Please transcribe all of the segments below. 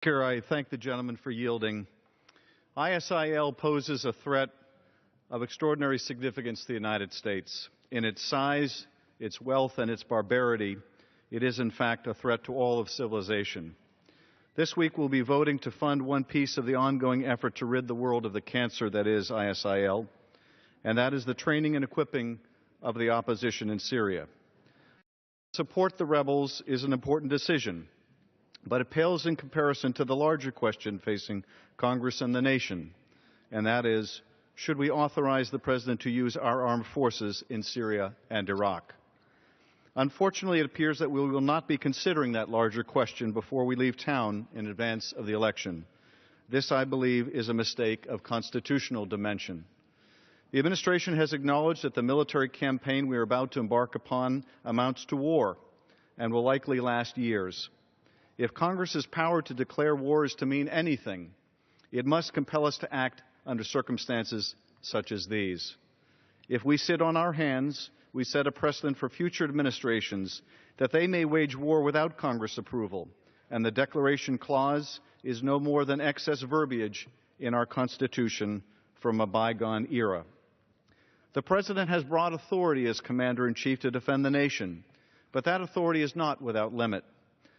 Speaker, I thank the gentleman for yielding. ISIL poses a threat of extraordinary significance to the United States. In its size, its wealth, and its barbarity, it is in fact a threat to all of civilization. This week we'll be voting to fund one piece of the ongoing effort to rid the world of the cancer that is ISIL, and that is the training and equipping of the opposition in Syria. Support the rebels is an important decision, but it pales in comparison to the larger question facing Congress and the nation, and that is, should we authorize the President to use our armed forces in Syria and Iraq? Unfortunately, it appears that we will not be considering that larger question before we leave town in advance of the election. This, I believe, is a mistake of constitutional dimension. The administration has acknowledged that the military campaign we are about to embark upon amounts to war and will likely last years. If Congress's power to declare war is to mean anything, it must compel us to act under circumstances such as these. If we sit on our hands, we set a precedent for future administrations that they may wage war without Congress approval, and the declaration clause is no more than excess verbiage in our Constitution from a bygone era. The President has broad authority as Commander-in-Chief to defend the nation, but that authority is not without limit.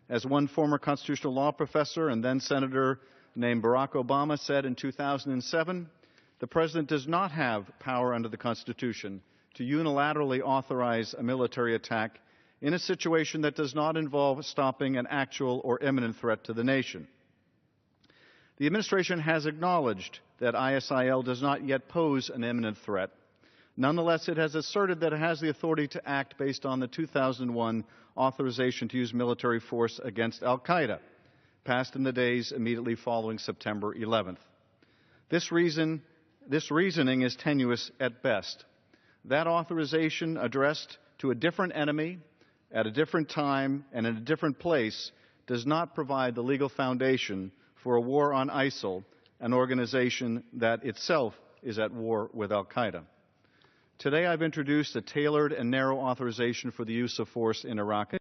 As one former constitutional law professor and then Senator named Barack Obama said in 2007, the President does not have power under the Constitution to unilaterally authorize a military attack in a situation that does not involve stopping an actual or imminent threat to the nation. The administration has acknowledged that ISIL does not yet pose an imminent threat. Nonetheless, it has asserted that it has the authority to act based on the 2001 authorization to use military force against al-Qaeda, passed in the days immediately following September 11th. This reasoning is tenuous at best. That authorization addressed to a different enemy at a different time and in a different place does not provide the legal foundation for a war on ISIL, an organization that itself is at war with al-Qaeda. Today I've introduced a tailored and narrow authorization for the use of force in Iraq.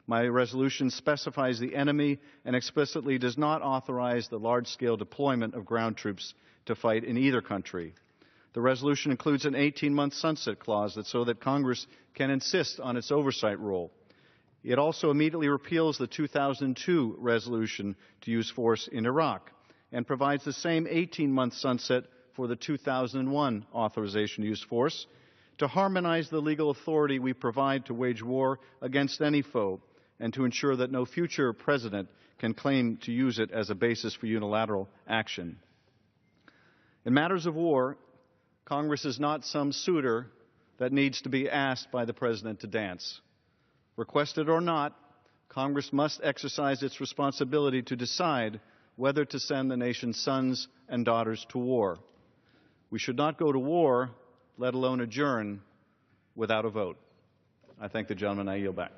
My resolution specifies the enemy and explicitly does not authorize the large-scale deployment of ground troops to fight in either country. The resolution includes an 18-month sunset clause so that Congress can insist on its oversight role. It also immediately repeals the 2002 resolution to use force in Iraq and provides the same 18-month sunset for the 2001 authorization to use force to harmonize the legal authority we provide to wage war against any foe and to ensure that no future president can claim to use it as a basis for unilateral action. In matters of war, Congress is not some suitor that needs to be asked by the President to dance. Requested or not, Congress must exercise its responsibility to decide whether to send the nation's sons and daughters to war. We should not go to war, let alone adjourn, without a vote. I thank the gentleman. I yield back.